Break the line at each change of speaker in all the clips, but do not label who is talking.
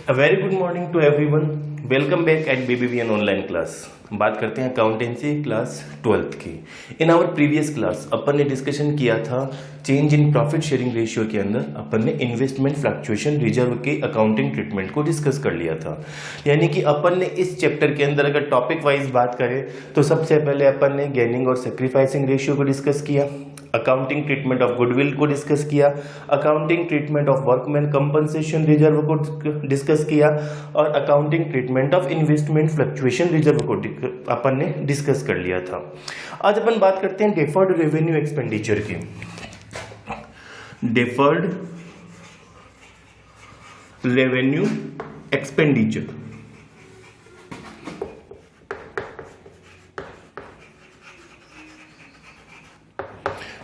A very good morning to everyone. Welcome back at BBVN online class. बात करते हैं accountancy class 12th की। In our previous class अपन ने discussion किया था change in profit sharing ratio के अंदर अपन ने इन्वेस्टमेंट फ्लक्चुएशन रिजर्व के अकाउंटिंग ट्रीटमेंट को डिस्कस कर लिया था। यानी कि अपन ने इस चैप्टर के अंदर अगर टॉपिक वाइज बात करें तो सबसे पहले अपन ने गेनिंग और सेक्रीफाइसिंग रेशियो को डिस्कस किया, अकाउंटिंग ट्रीटमेंट ऑफ गुडविल को डिस्कस किया, accounting treatment of workman compensation reserve को डिस्कस किया और accounting treatment of investment fluctuation reserve को अपन ने डिस्कस कर लिया था। आज अपन बात करते हैं डेफर्ड रेवेन्यू एक्सपेंडिचर की। Deferred revenue expenditure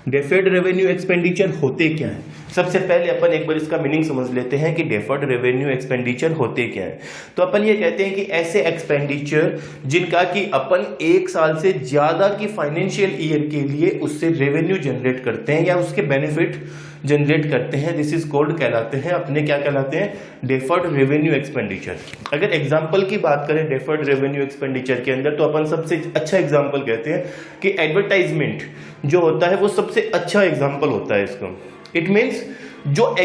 deferred revenue expenditure होते क्या है? सबसे पहले अपन एक बार इसका मीनिंग समझ लेते हैं कि डेफर्ड रेवेन्यू एक्सपेंडिचर होते क्या है। तो अपन ये कहते हैं कि ऐसे एक्सपेंडिचर जिनका कि अपन एक साल से ज्यादा की फाइनेंशियल ईयर के लिए उससे रेवेन्यू जनरेट करते हैं या उसके बेनिफिट जनरेट करते हैं, दिस इज कॉल्ड कहलाते हैं अपने क्या कहलाते हैं? Deferred revenue expenditure. अगर एग्जांपल की बात करें डेफर्ड रेवेन्यू एक्सपेंडिचर के अंदर तो अपन सबसे अच्छा एग्जांपल कहते हैं कि एडवर्टाइजमेंट जो होता है वो सबसे अच्छा एग्जांपल होता है इसको। इट मीन्स जो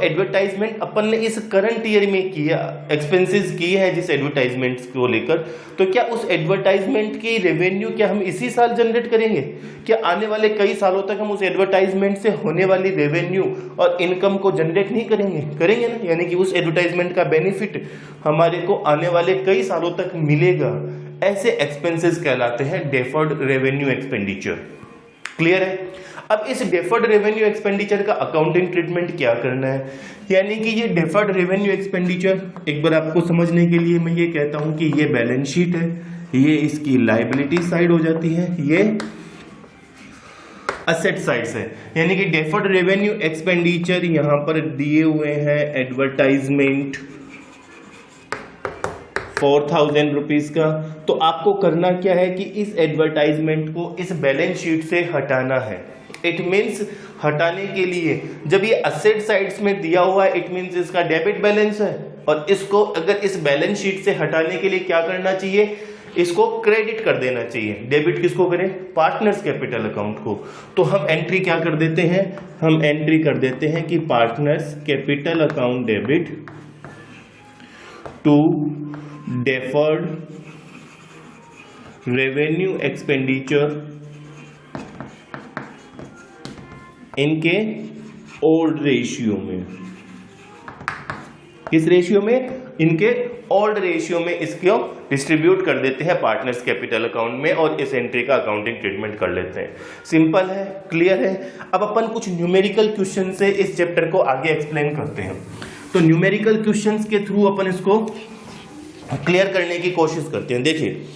एडवर्टाइजमेंट अपन ने इस करंट ईयर में किया, एक्सपेंसेस किए हैं जिस एडवर्टाइजमेंट को लेकर, तो क्या उस एडवर्टाइजमेंट की रेवेन्यू क्या हम इसी साल जनरेट करेंगे? क्या आने वाले कई सालों तक हम उस एडवर्टाइजमेंट से होने वाली रेवेन्यू और इनकम को जनरेट नहीं करेंगे? करेंगे ना। यानी कि उस एडवर्टाइजमेंट का बेनिफिट हमारे को आने वाले कई सालों तक मिलेगा। ऐसे एक्सपेंसेस कहलाते हैं डेफर्ड रेवेन्यू एक्सपेंडिचर। क्लियर है? अब इस डेफर्ड रेवेन्यू एक्सपेंडिचर का अकाउंटिंग ट्रीटमेंट क्या करना है? यानी कि ये डेफर्ड रेवेन्यू एक्सपेंडिचर एक बार आपको समझने के लिए मैं ये कहता हूं कि ये बैलेंस शीट है, ये इसकी लायबिलिटी साइड हो जाती है, ये असेट साइड है। यानी कि डेफर्ड रेवेन्यू एक्सपेंडिचर यहां पर दिए हुए हैं एडवर्टाइजमेंट 4000 रुपीज का। तो आपको करना क्या है कि इस एडवर्टाइजमेंट को इस बैलेंस शीट से हटाना है। इट मीन्स हटाने के लिए जब ये असेट साइड्स में दिया हुआ है इट मीन्स इसका डेबिट बैलेंस है और इसको अगर इस बैलेंस शीट से हटाने के लिए क्या करना चाहिए? इसको क्रेडिट कर देना चाहिए। डेबिट किसको करें? पार्टनर्स कैपिटल अकाउंट को। तो हम एंट्री क्या कर देते हैं? हम एंट्री कर देते हैं कि partners capital account debit to deferred revenue expenditure इनके ओल्ड रेशियो में। किस रेशियो में? इनके ओल्ड रेशियो में इसको डिस्ट्रीब्यूट कर देते हैं पार्टनर्स कैपिटल अकाउंट में और इस एंट्री का अकाउंटिंग ट्रीटमेंट कर लेते हैं। सिंपल है, क्लियर है। अब अपन कुछ न्यूमेरिकल क्वेश्चन से इस चैप्टर को आगे एक्सप्लेन करते हैं। तो न्यूमेरिकल क्वेश्चंस के थ्रू अपन इसको क्लियर करने की कोशिश करते हैं। देखिए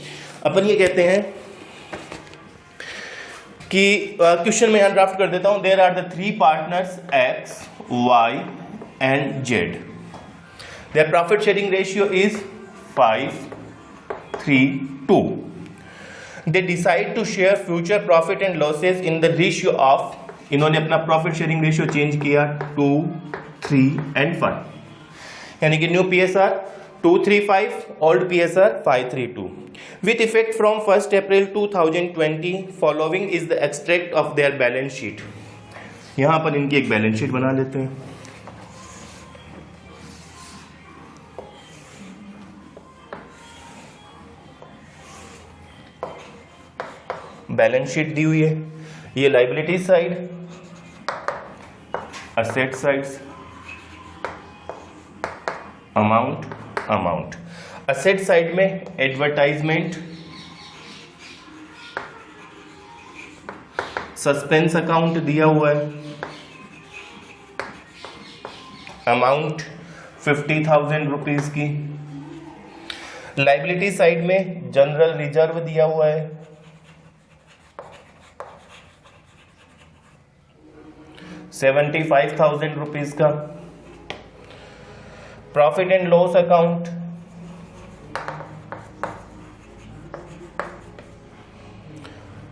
अपन ये कहते हैं कि क्वेश्चन में यहां ड्राफ्ट कर देता हूं। There are the three partners X, Y and Z। Their profit sharing ratio is 5:3:2। They decide to share future profit and losses in the ratio of, इन्होंने अपना प्रॉफिट शेयरिंग रेशियो चेंज किया 2, 3 and 5। यानी कि new PSR 235, old PSR 532. With effect from 1st April 2020, following is the extract of their balance sheet. यहां पर इनकी एक balance sheet बना लेते हैं। बैलेंस शीट दी हुई है, ये liability side, asset sides, amount. Asset side में एडवर्टाइजमेंट, सस्पेंस अकाउंट दिया हुआ है, अमाउंट 50,000 रुपीज की। लायबिलिटी साइड में जनरल रिजर्व दिया हुआ है, 75,000 रुपीज का। प्रॉफिट एंड लॉस अकाउंट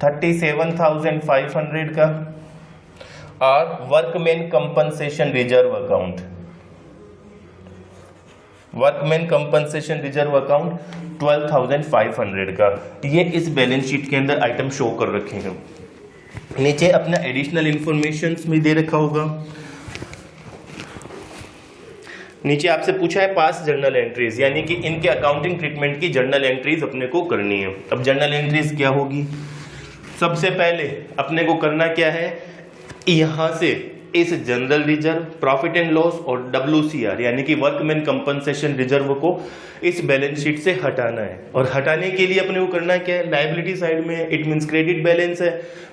37,500 का। और workman compensation reserve account workman compensation reserve account 12,500 का, ये इस बैलेंस शीट के अंदर आइटम शो कर रखे हैं। नीचे अपना एडिशनल इंफॉर्मेशन भी दे रखा होगा। नीचे आपसे पूछा है पास जर्नल एंट्रीज, यानी कि इनके अकाउंटिंग ट्रीटमेंट की जर्नल एंट्रीज अपने को करनी है। अब जर्नल एंट्रीज क्या होगी? सबसे पहले अपने को करना क्या है, यहां से इस general reserve, profit and loss और WCR यानी कि वर्कमैन कंपनसेशन रिजर्व को इस बैलेंस शीट से हटाना है। और हटाने के लिए अपने को करना क्या है, लायबिलिटी साइड में इट मींस क्रेडिट बैलेंस है,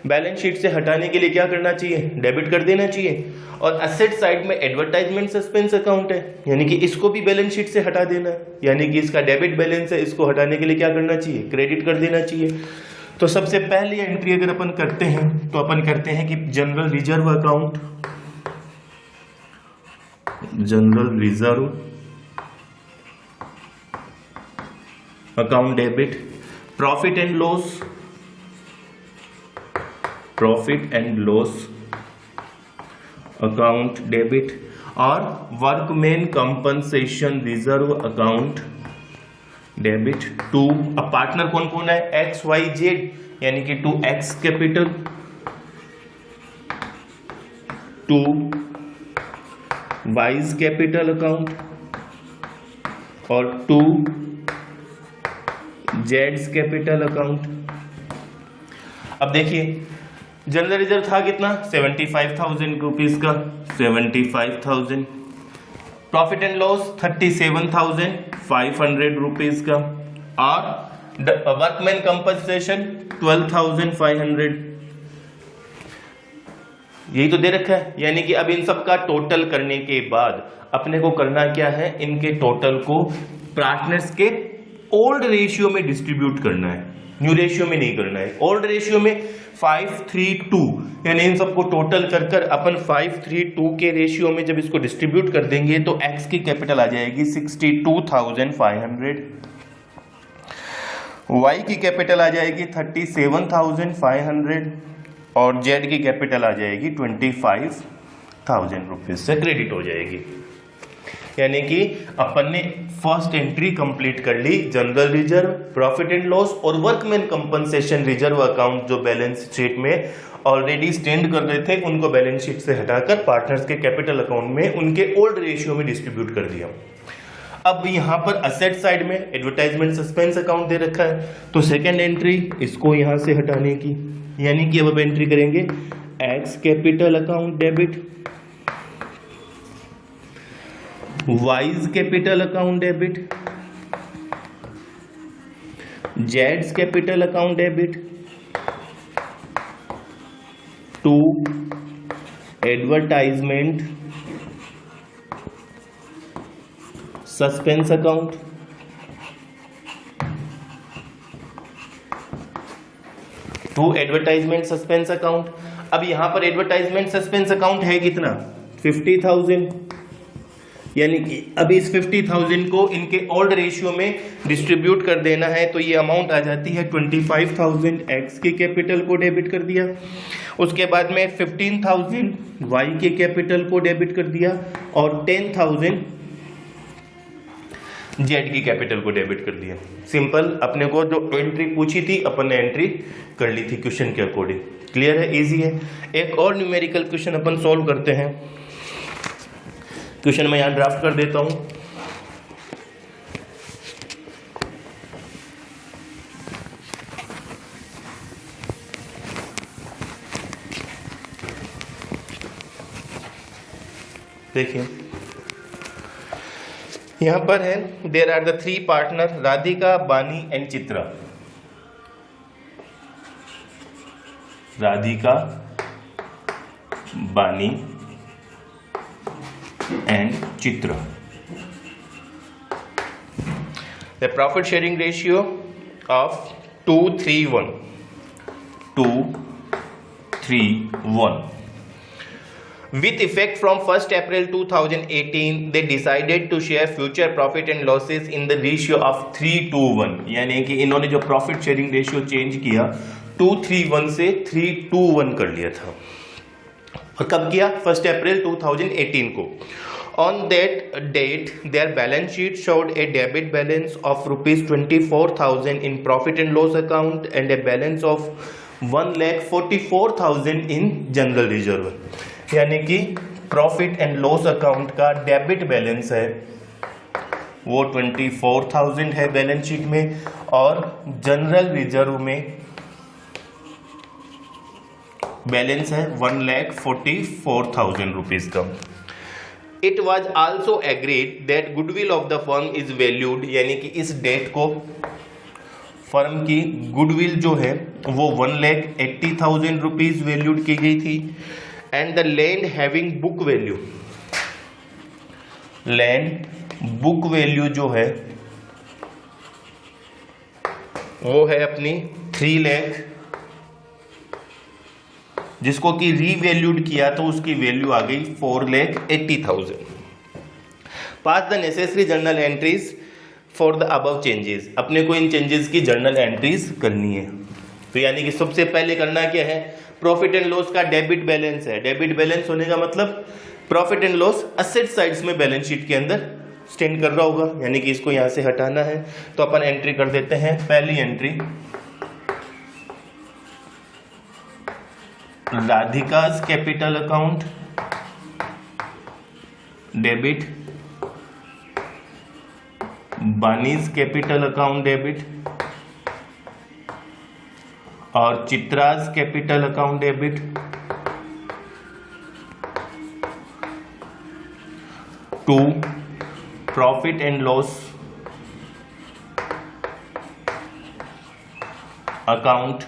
बैलेंस शीट से हटाने के लिए क्या करना चाहिए, डेबिट कर देना चाहिए। और एसेट साइड में एडवर्टाइजमेंट सस्पेंस अकाउंट है, यानी कि इसको भी बैलेंस शीट से हटा देना है, यानी कि इसका डेबिट बैलेंस है, इसको हटाने के लिए क्या करना चाहिए, क्रेडिट कर देना चाहिए। तो सबसे पहली एंट्री अगर अपन करते हैं तो अपन करते हैं कि general reserve account, general reserve account debit, profit and loss, profit and loss account debit, और workman compensation reserve account debit to, अब पार्टनर कौन कौन है, XYZ, यानी कि to X capital, to Y's capital account और टू जेड्स capital account. अब देखिए जनरल रिजर्व था कितना, 75,000 रुपीज का, 75,000, प्रॉफिट एंड लॉस 37,500 रुपीज का, और वर्कमैन कंपनसेशन 12,500, यही तो दे रखा है। यानी कि अब इन सब का टोटल करने के बाद अपने को करना क्या है, इनके टोटल को पार्टनर्स के ओल्ड रेशियो में डिस्ट्रीब्यूट करना है, न्यू रेशियो में नहीं करना है। ओल्ड रेशियो में 5:3:2, यानी इन सबको टोटल कर कर अपन 5:3:2 के रेशियो में जब इसको डिस्ट्रीब्यूट कर देंगे तो एक्स की कैपिटल आ जाएगी 62,500, वाई की कैपिटल आ जाएगी 37,500 और जेड की कैपिटल आ जाएगी 25,000 रुपीज से क्रेडिट हो जाएगी। यानी कि अपन ने फर्स्ट एंट्री कंप्लीट कर ली, general reserve, profit and loss और वर्कमैन कंपनसेशन रिजर्व अकाउंट जो बैलेंस शीट में ऑलरेडी स्टैंड कर रहे थे उनको बैलेंस शीट से हटाकर पार्टनर्स के कैपिटल अकाउंट में उनके ओल्ड रेशियो में डिस्ट्रीब्यूट कर दिया। अब यहाँ पर असेट साइड में एडवर्टाइजमेंट सस्पेंस अकाउंट दे रखा है, तो सेकेंड एंट्री इसको यहाँ से हटाने की, यानी कि अब एंट्री करेंगे X capital account debit, Y capital account debit, जेड्स capital account debit, to advertisement suspense account, to advertisement suspense account. अब यहां पर एडवर्टाइजमेंट सस्पेंस अकाउंट है कितना, 50,000, यानी कि अभी इस 50,000 को इनके ओल्ड रेशियो में डिस्ट्रीब्यूट कर देना है, तो ये अमाउंट आ जाती है 25,000, एक्स के कैपिटल को डेबिट कर दिया, उसके बाद में 15,000 वाई के कैपिटल को डेबिट कर दिया और 10,000 जेड की कैपिटल को डेबिट कर दिया। सिंपल, अपने को जो एंट्री पूछी थी अपन ने एंट्री कर ली थी क्वेश्चन के अकॉर्डिंग। क्लियर है, इजी है। एक और न्यूमेरिकल क्वेश्चन अपन सॉल्व करते हैं। क्वेश्चन मैं यहां ड्राफ्ट कर देता हूं। देखिए यहां पर है, there are the 3 partner Radhika, Bani and Chitra. Radhika, बानी and Chitra. The profit sharing ratio of 2:3:1. 2:3:1. With effect from 1st April 2018, they decided to share future profit and losses in the ratio of 3:1. यानी कि इन्होंने जो प्रॉफिट शेयरिंग रेशियो चेंज किया 2:3:1 से 3:1 कर लिया था। और कब किया, 1 अप्रैल 2018 को। On that date, their balance sheet showed a debit balance of rupees 24,000 in profit and loss account and a balance of 1,44,000 in general reserve. यानी कि प्रॉफिट एंड लॉस अकाउंट का डेबिट बैलेंस है वो 24,000 है बैलेंस शीट में, और general reserve में balance है 1,44,000 रुपीज का. It was also agreed that goodwill of the firm is valued, यानी कि इस डेट को फर्म की गुडविल जो है वो 1,80,000 रुपीज वैल्यूड की गई थी. And the land having book value, land book value जो है वो है अपनी 3 लाख, जिसको कि रीवैल्यूड किया तो उसकी वैल्यू आ गई 4,80,000. Pass the necessary journal entries for the above changes, अपने को इन चेंजेस की जर्नल एंट्रीज करनी है. तो यानी कि सबसे पहले करना क्या है, प्रॉफिट एंड लॉस का डेबिट बैलेंस है. डेबिट बैलेंस होने का मतलब profit and loss asset sides में बैलेंस शीट के अंदर स्टैंड कर रहा होगा, यानी कि इसको यहां से हटाना है. तो अपन एंट्री कर देते हैं. पहली entry, Radhika's capital account debit, Bani's capital account debit और Chitra's capital account debit. To, profit and loss account.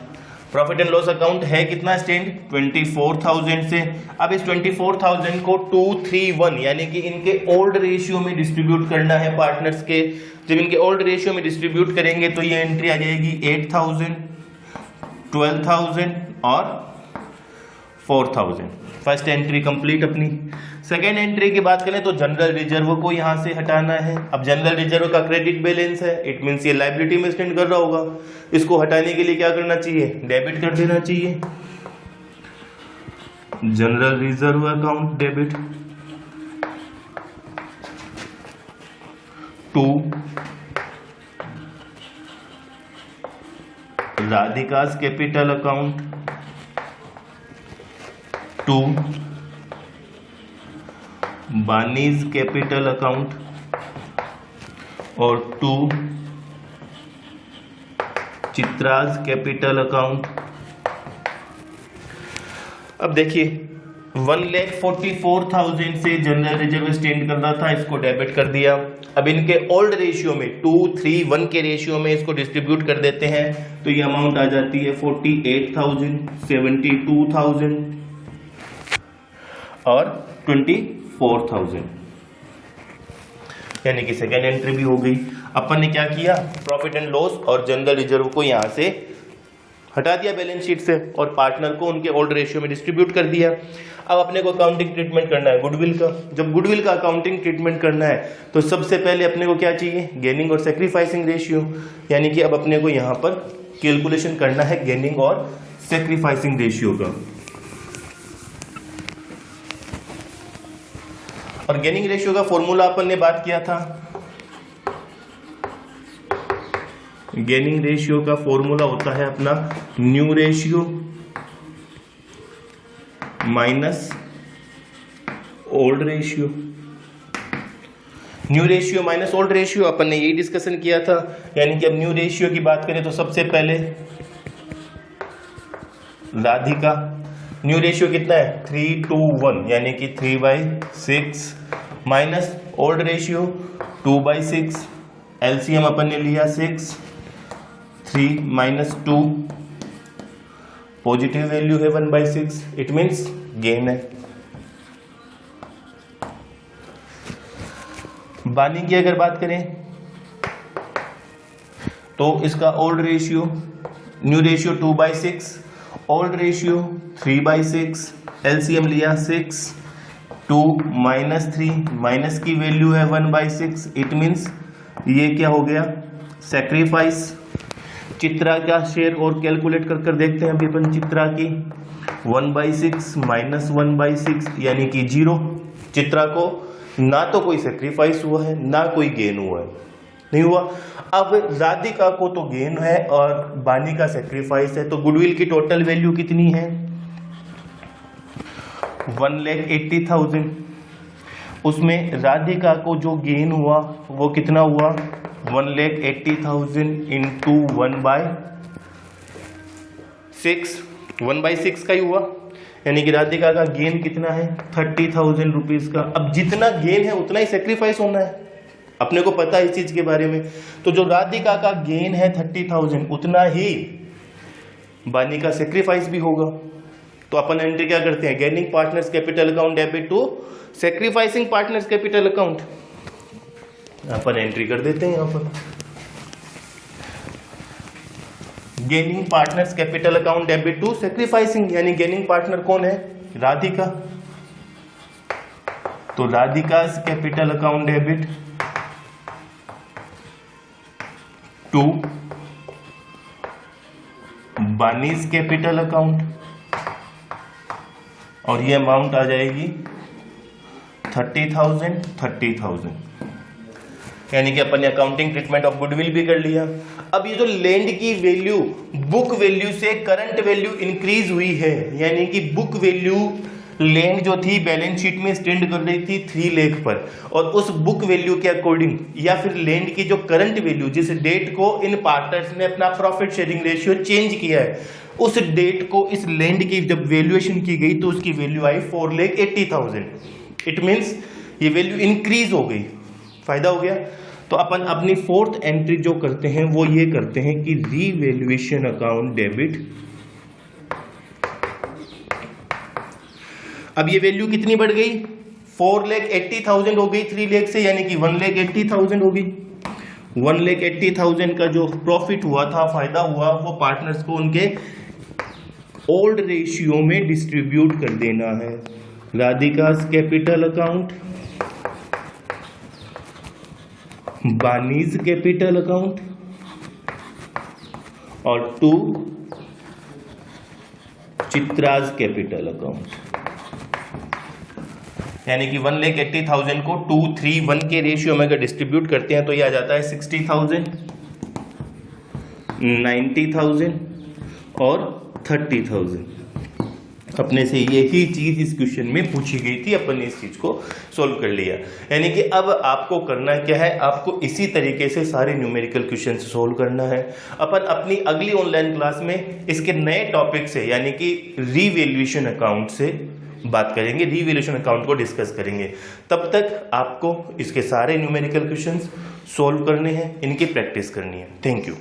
Profit and loss account है कितना स्टैंड, 24,000 से. अब इस 24,000 को 2-3-1 यानी कि इनके ओल्ड रेशियो में डिस्ट्रीब्यूट करना है पार्टनर्स के. जब इनके ओल्ड रेशियो में डिस्ट्रीब्यूट करेंगे तो ये एंट्री आ जाएगी 8,000, 12,000 और 4,000. फर्स्ट एंट्री कंप्लीट अपनी. सेकेंड एंट्री की बात करें तो जनरल रिजर्व को यहां से हटाना है. अब जनरल रिजर्व का क्रेडिट बैलेंस है, इट मींस ये लायबिलिटी में स्टैंड कर रहा होगा. इसको हटाने के लिए क्या करना चाहिए, डेबिट कर देना चाहिए. General reserve account debit. To, Radhika's capital account. To, Bani's capital account और 2 चित्राज कैपिटल अकाउंट. अब देखिए 1,44,000 से जनरल रिजर्व स्टैंड कर रहा था, इसको डेबिट कर दिया. अब इनके ओल्ड रेशियो में 2-3-1 के रेशियो में इसको डिस्ट्रीब्यूट कर देते हैं तो ये अमाउंट आ जाती है 48,000, 72,000 और 24,000, यानी कि सेकेंड एंट्री भी हो गई. अपन ने क्या किया, प्रॉफिट एंड लॉस और जनरल रिजर्व को यहां से हटा दिया बैलेंस शीट से और पार्टनर को उनके ओल्ड रेशियो में डिस्ट्रीब्यूट कर दिया. अब अपने को अकाउंटिंग ट्रीटमेंट करना है गुडविल का. जब गुडविल का अकाउंटिंग ट्रीटमेंट करना है तो सबसे पहले अपने को क्या चाहिए, गेनिंग और सेक्रीफाइसिंग रेशियो. यानी कि अब अपने को यहां पर कैलकुलेशन करना है गेनिंग और सेक्रीफाइसिंग रेशियो का. और गेनिंग रेशियो का फॉर्मूला अपन ने बात किया था. गेनिंग रेशियो का फॉर्मूला होता है अपना new ratio minus old ratio. New ratio minus old ratio अपन ने यही डिस्कशन किया था. यानी कि अब न्यू रेशियो की बात करें तो सबसे पहले राधिका, न्यू रेशियो कितना है 3:1 यानी कि 3/6 माइनस ओल्ड रेशियो 2/6. एलसीएम अपन ने लिया 6, 3 माइनस 2, पॉजिटिव वैल्यू है 1/6, इट मीन्स गेन है. बानी की अगर बात करें तो इसका old ratio, new ratio 2/6, old ratio 3/6, LCM लिया 6, 2 माइनस 3, माइनस की वैल्यू है 1/6, इट मीन्स ये क्या हो गया, सैक्रिफाइस. चित्रा का शेयर और कैलकुलेट कर देखते हैं अभी अपन. चित्रा की 1/6 माइनस 1/6 यानी कि 0. चित्रा को ना तो कोई सेक्रीफाइस हुआ है ना कोई गेन हुआ है, नहीं हुआ। अब राधिका को तो गेन है और बानी का सेक्रीफाइस है, तो गुडविल की टोटल वैल्यू कितनी है? 1,80,000। उसमें राधिका को जो गेन हुआ वो कितना हुआ? 1,80,000 इंटू 1/6, 1/6 का ही हुआ, यानी कि राधिका का गेन कितना है? 30,000 रुपीज का। अब जितना गेन है उतना ही सेक्रीफाइस होना है, अपने को पता है इस चीज के बारे में। तो जो राधिका का गेन है 30,000, उतना ही बानी का सेक्रीफाइस भी होगा। तो अपन एंट्री क्या करते हैं? Gaining partners capital account debit to sacrificing partners capital account, अपन एंट्री कर देते हैं यहां पर। Gaining partners capital account debit to sacrificing, यानी गेनिंग पार्टनर कौन है? राधिका। तो Radhika capital account debit to Bani's capital account, और ये अमाउंट आ जाएगी 30,000, यानी कि अपन ने अकाउंटिंग ट्रीटमेंट ऑफ गुडविल भी कर लिया। अब ये जो लैंड की वैल्यू बुक वैल्यू से करंट वैल्यू इंक्रीज हुई है, यानी कि बुक वैल्यू लैंड जो थी बैलेंस शीट में स्टैंड कर रही थी 3 लाख पर, और उस बुक वैल्यू के अकॉर्डिंग या फिर लैंड की जो करंट वैल्यू जिस डेट को इन पार्टनर्स ने अपना प्रॉफिट शेयरिंग रेशियो चेंज किया है, उस डेट को इस लैंड की जब वैल्यूएशन की गई तो उसकी वैल्यू आई 4,80,000। इट मीन्स ये वैल्यू इंक्रीज हो गई, फायदा हो गया। तो अपन अपनी फोर्थ एंट्री जो करते हैं वो ये करते हैं कि रीवैल्यूएशन अकाउंट डेबिट। अब ये वैल्यू कितनी बढ़ गई? 4,80,000 हो गई 3 लाख से, यानी कि 1,80,000 हो गई। 1,80,000 का जो प्रॉफिट हुआ था, फायदा हुआ, वो पार्टनर्स को उनके ओल्ड रेशियो में डिस्ट्रीब्यूट कर देना है। राधिका's कैपिटल अकाउंट, बानीज कैपिटल अकाउंट और टू चित्राज कैपिटल अकाउंट, यानी कि 1,80,000 को 2, 3, 1 के रेशियो में अगर डिस्ट्रीब्यूट करते हैं तो ये आ जाता है 60,000, 90,000 और 30,000। अपने से यही चीज इस क्वेश्चन में पूछी गई थी, अपन ने इस चीज को सोल्व कर लिया। यानी कि अब आपको करना क्या है? आपको इसी तरीके से सारे न्यूमेरिकल क्वेश्चन सोल्व करना है। अपन अपनी अगली ऑनलाइन क्लास में इसके नए टॉपिक से, यानी कि रीवैल्यूएशन अकाउंट से बात करेंगे, रीवैल्यूएशन अकाउंट को डिस्कस करेंगे। तब तक आपको इसके सारे न्यूमेरिकल क्वेश्चंस सोल्व करने हैं, इनकी प्रैक्टिस करनी है। Thank you.